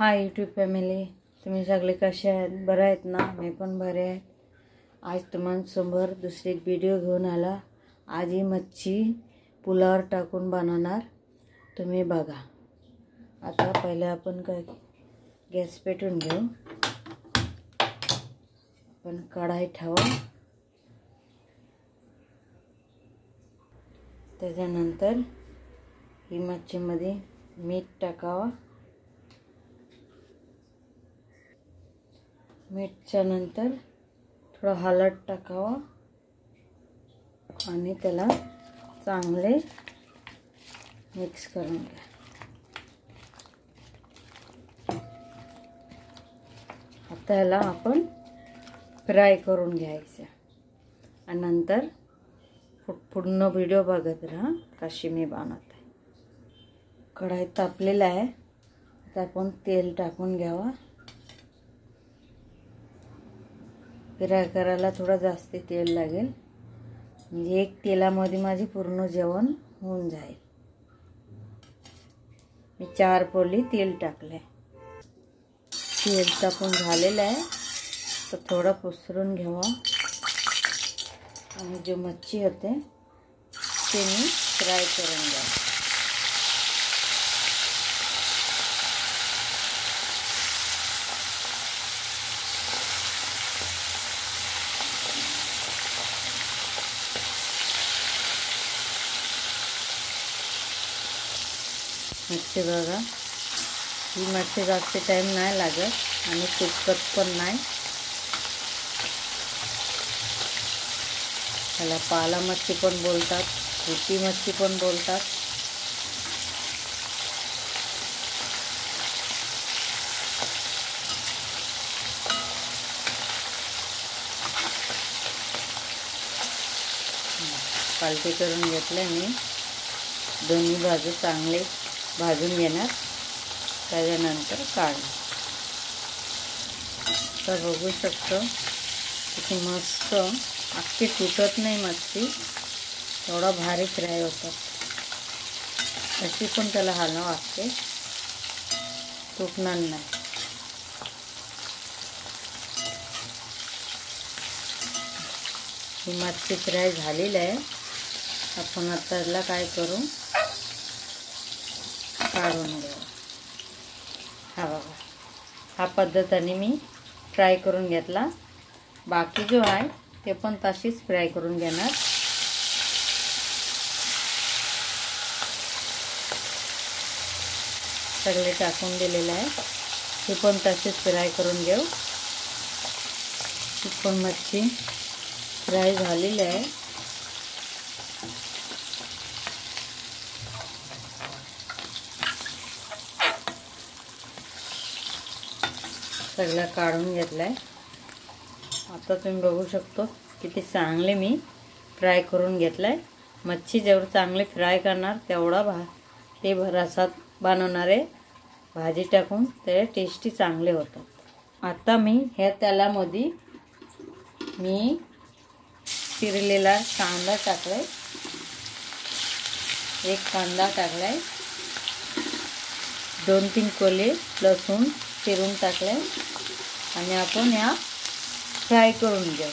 Hi YouTube family, तुम्ही सगळे कसे आहेत? बरे आहेत ना? मी पण बरे आहे। आज तुम्हांसमोर दुसरी एक व्हिडिओ घेऊन आला। आज ही मच्छी पुलावर टाकून बनवणार, तुम्ही बघा। आता पहिले आपण काय गॅस पेटवून घेऊ। आपण कढाई ठेवू, त्याच्यानंतर ही मच्छीमध्ये मीठ टाकावं। मीठच्या नंतर थोडं हळद टाकावं आणि त्याला चांगले मिक्स करून घ्या। आता याला आपण फ्राय करून घ्यायचं आणि नंतर पूर्ण व्हिडिओ बघत राहा कशी मी बनवते। कढाई तापलेला आहे, आता आपण तेल टाकून घ्यावा। फ्राय करायला थोडं जास्त तेल लागेल, म्हणजे एक तेलामध्ये माझे पूर्ण जेवण होऊन जाईल। मी 4 पोली तेल टाकले। तेल तापून झालेलं आहे, तर थोडं पसरून घ्यावा आणि जो मच्छी होते ते मी फ्राय करून घ्यावा। मच्छी बघा, ही मच्छी जास्त टाइम नाही लागत आणि तुटत पण नाही। त्याला पाला मच्छी पण बोलतात, छोटी मच्छी पण बोलतात। पालटी करून घेतले मी, दोन्ही बाजू चांगले भाजून घेणार, त्याच्यानंतर काढणार। तर बघू शकतो किती मस्त अख्खी तुटत नाही मच्छी, थोडा भारी फ्राय होतात। अशी पण त्याला हलवावं लागते, तुटणार नाही। ही मच्छी फ्राय झालेली आहे, आपण आता याला काय करू, काढून घेऊ। हा बघा, हा पद्धतीने मी फ्राय करून घेतला। बाकी जो आहे ते पण तशीच फ्राय करून घेणार। सगळे टाकून दिलेले आहे, हे पण तशीच फ्राय करून घेऊ। ही पण मच्छी फ्राय झालेली आहे। सगळं काढून घेतलंय। आता तुम्ही बघू शकतो किती चांगले मी फ्राय करून घेतलंय। मच्छी जेवढं चांगले फ्राय करणार तेवढा ते रसात बनवणारे भाजी टाकून ते टेस्टी चांगले होतात। आता मी ह्या तेलामध्ये मी चिरलेला कांदा टाकलाय, एक कांदा टाकलाय, 2-3 कोले लसूण चिरून टाकले आणि आपण या फ्राय करून घेऊ।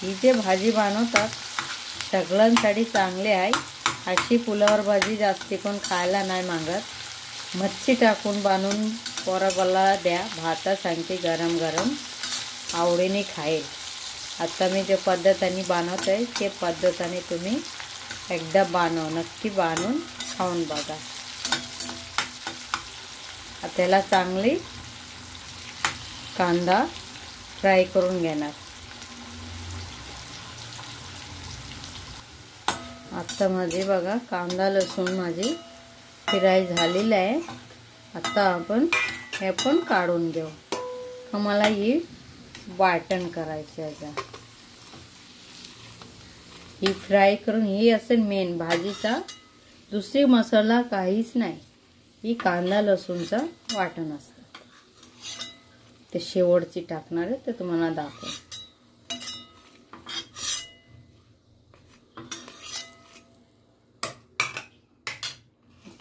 ही जे भाजी बनवतात सगळ्यांसाठी चांगले आहे। अशी पुलावर भाजी जास्ती कोण खायला नाही मागत। मच्छी टाकून बनवून पोराबाला द्या, भाता सांगते गरम गरम आवडीने खाईल। आता मी जे पद्धतीने बनवते ते पद्धतीने तुम्ही एकदा नक्की बनवून खाऊन बघा। त्याला चांगली कांदा फ्राय करून घेणार। आता माझे बघा कांदा लसूण माझी फ्राय झालेला आहे। आता आपण हे पण काढून घेऊ। आम्हाला ही वाटण करायची आहे। ही फ्राय करून, ही असेल मेन भाजीचा, दुसरी मसाला काहीच नाही। ही कांदा लसूणचा वाटण असतं, ते शेवटची टाकणार आहे, ते तुम्हाला दाखव।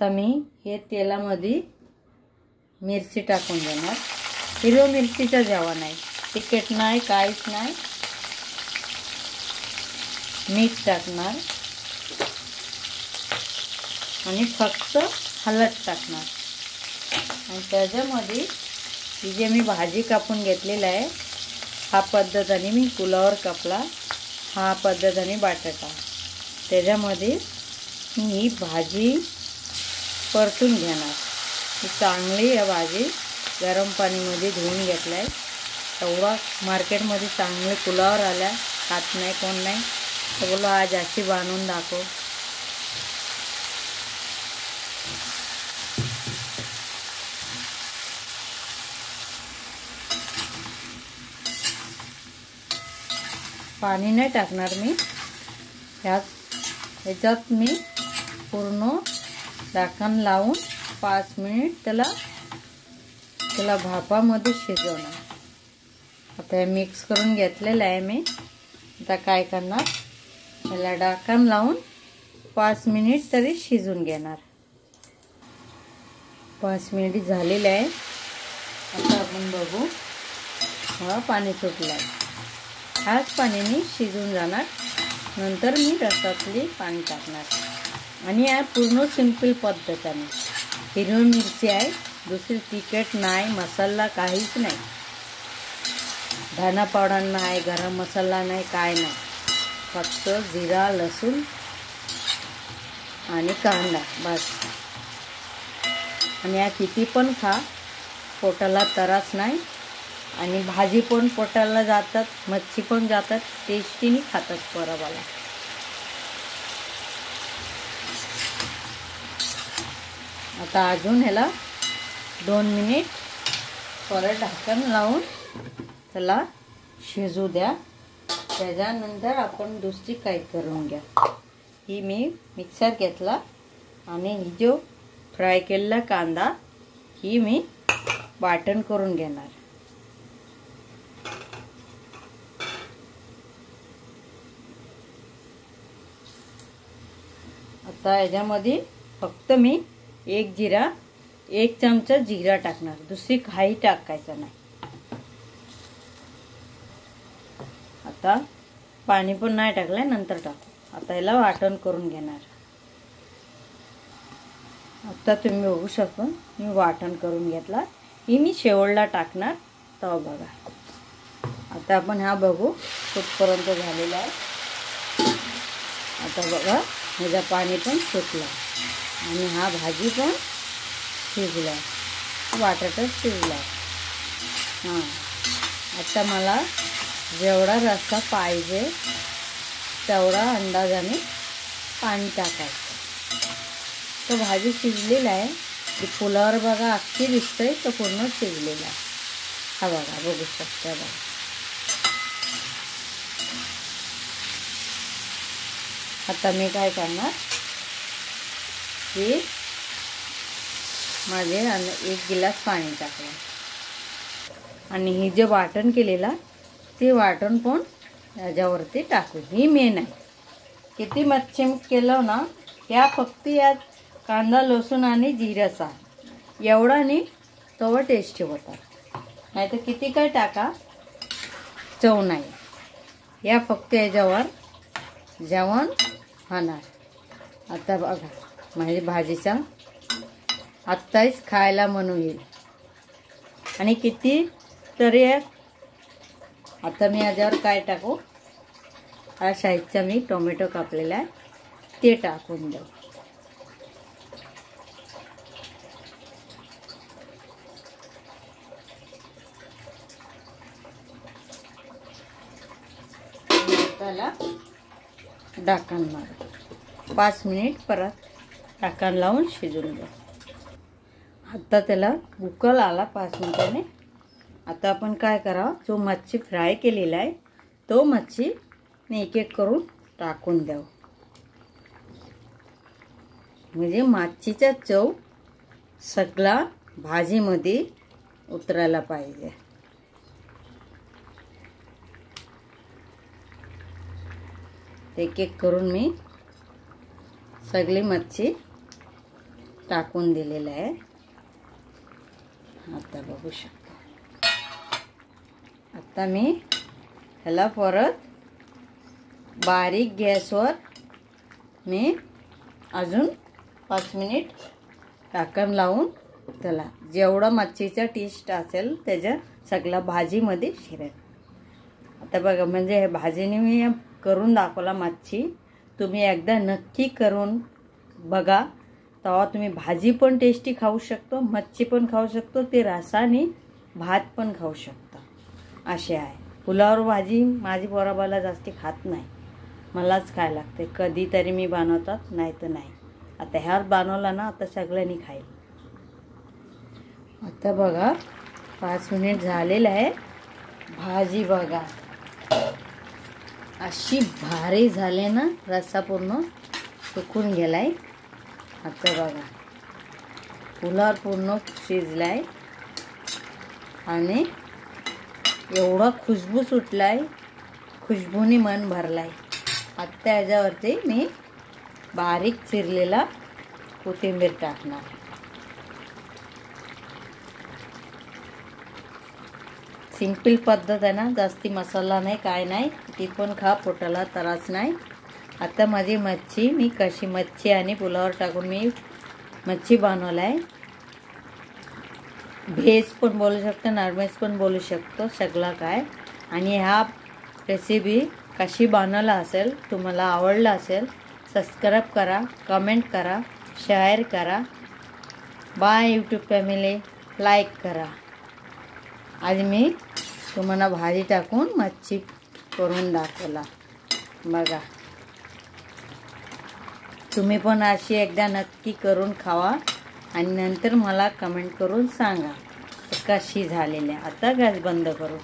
आता मी हे तेलामध्ये मिरची टाकून देणार. हिरव्या मिरचीचा जेव्हा नाही, तिखट नाही, काहीच नाही. मीठ टाकणार आणि फक्त हळद टाकणार. आणि त्याच्यामध्ये ही जे मी भाजी कापून घेतलेला आहे, हा पद्धतीने मी फुलावर कापला, हा पद्धतीने बटाटा, त्याच्यामध्ये ही भाजी परतून घेणार. ही चांगली या भाजी गरम पाणीमध्ये धुवून घेतला आहे. तेवढा मार्केटमध्ये चांगले फुलावर आल्या, खात नाही कोण नाही, तर बोलो आज अशी बांधून दाखव. पाणी नाही टाकणार मी ह्याच्यात मी पूर्ण झाकण लावून 5 मिनिट त्याला भापामध्ये शिजवणार. आता हे मिक्स करून घेतलेलं आहे मी. आता काय करणार, त्याला झाकण लावून 5 मिनिट तरी शिजून घेणार. 5 मिनिट झालेले आहे. आता आपण बघू, हा पाणी सुटलं आहे. हाच पाण्याने शिजून जाणार. नंतर मी रसातली पाणी टाकणार. आणि या पूर्ण सिंपल पद्धतीने हिरवी मिरची आहे, दुसरी तिखट नाही, मसाला काहीच नाही, धना पावडर नाही, गरम मसाला नाही, काय नाही, फक्त जिरा, लसूण आणि कांदा बस. आणि या किती पण खा, पोटाला त्रास नाही. आणि भाजी पण पोटाला जातात, मच्छी पण जातात, टेस्टीने खातात पोराबाला. आता अजून ह्याला 2 मिनिट परत झाकण लावून त्याला शिजू द्या. त्याच्यानंतर आपण दुसरी काय करून घ्या. ही मी मिक्सर घेतला आणि ही जो फ्राय केलेला कांदा ही मी वाटण करून घेणार. आता याच्यामध्ये फक्त मी 1 चमचा जिरा टाकणार, दुसरी काही टाकायचं नाही. आता पाणी पण नाही टाकलंय, नंतर टाकू. आता याला वाटण करून घेणार. आता तुम्ही बघू शकता मी वाटण करून घेतला. ही मी शेवटला टाकणार तर बघा. आता आपण हा बघू कुठपर्यंत झालेला आहे. आता बघा ह्याचा पाणी पण सुटला आणि हा भाजी पण शिजला, बटाटा शिजला. हां, आता मला जेवढा रस्सा पाहिजे तेवढा अंदाजाने पाणी टाकायचं. तो भाजी शिजलेला आहे. ती फुलावर बघा अख्खी दिसतंय, तर पूर्ण शिजलेला आहे. हा बघा, बघू शकता बघा. आता मी काय करणार, हे माझे 1 गिलास पाणी टाकलं आणि हे जे वाटण केलेला ते वाटण पण याच्यावरती टाकू. ही मेन आहे. किती मच्छी केलं ना, या फक्त यात कांदा, लसूण आणि जिराचा एवढा नाही तवा टेस्टी होता. नाही तर किती काय टाका, चव नाही. या फक्त याच्यावर जेवण होणार. आता बघा माझी भाजीचा आत्ताच खायला म्हणून येईल. आणि किती तरी आहे. आता मी याच्यावर काय टाकू, हा साईजचा मी टोमॅटो कापलेला आहे ते टाकून देऊ. त्याला झाकण मारू. 5 मिनिट परत झाकण लावून शिजून द्या. आता त्याला उकल आला 5 मिनिटाने. आता आपण काय करावं, जो मच्छी फ्राय केलेला आहे तो मच्छी एक एक करून टाकून द्यावं. म्हणजे मच्छीचा चव सगळा भाजीमध्ये उतरायला पाहिजे. एक एक करून मी सगळी मच्छी टाकून दिलेलं आहे. आता बघू शकतो. आता मी ह्याला परत बारीक गॅसवर मी अजून 5 मिनिट झाकण लावून त्याला जेवढा मच्छीचा टेस्ट असेल त्याच्या सगळा भाजीमध्ये शिरेल. आता बघा, म्हणजे हे भाजीने मी करून दाखवला मच्छी. तुम्ही एकदा नक्की करून बघा, तेव्हा तुम्ही भाजी पण टेस्टी खाऊ शकतो, मच्छी पण खाऊ शकतो, ते रसाने भात पण खाऊ शकता. असे आहे. पुलावर भाजी माझी पोराबाला जास्ती खात नाही, मलाच खायला लागते. कधीतरी मी बनवतात, नाही तर नाही. आता ह्यावर बनवला ना, आता सगळ्यांनी खाईल. आता बघा 5 मिनिट झालेलं आहे. भाजी बघा अशी भारी झाले ना, रस्सा पूर्ण सुकून गेलाय. आता बघा पुलाव पूर्ण शिजलाय आणि एवढा खुशबू सुटलाय, खुशबूने मन भरलाय. आता याच्यावरती मी बारीक चिरलेला कोथिंबीर टाकणार. सिंपल पद्धत आहे ना, जास्ती मसाला नाही, काय नाही. ती पण खा, पोटाला त्रास नाही. आता माझी मच्छी, मी कशी मच्छी आणि पुलावर टाकून मी मच्छी बनवलाय. व्हेज पण बोलू शकतो, नॉनव्हेज पण बोलू शकतो, सगळं काय. आणि ह्या रेसिपी कशी बनवला असेल, तुम्हाला आवडला असेल, सबस्क्राईब करा, कमेंट करा, शेअर करा. बाय यूट्यूब फॅमिली, लाईक करा. आज मी तुम्हाला भाजी टाकून मच्छी करून दाखवला. बघा, तुम्ही पण अशी एकदा नक्की करून खावा आणि नंतर मला कमेंट करून सांगा कशी झालेली. आता गॅस बंद करू.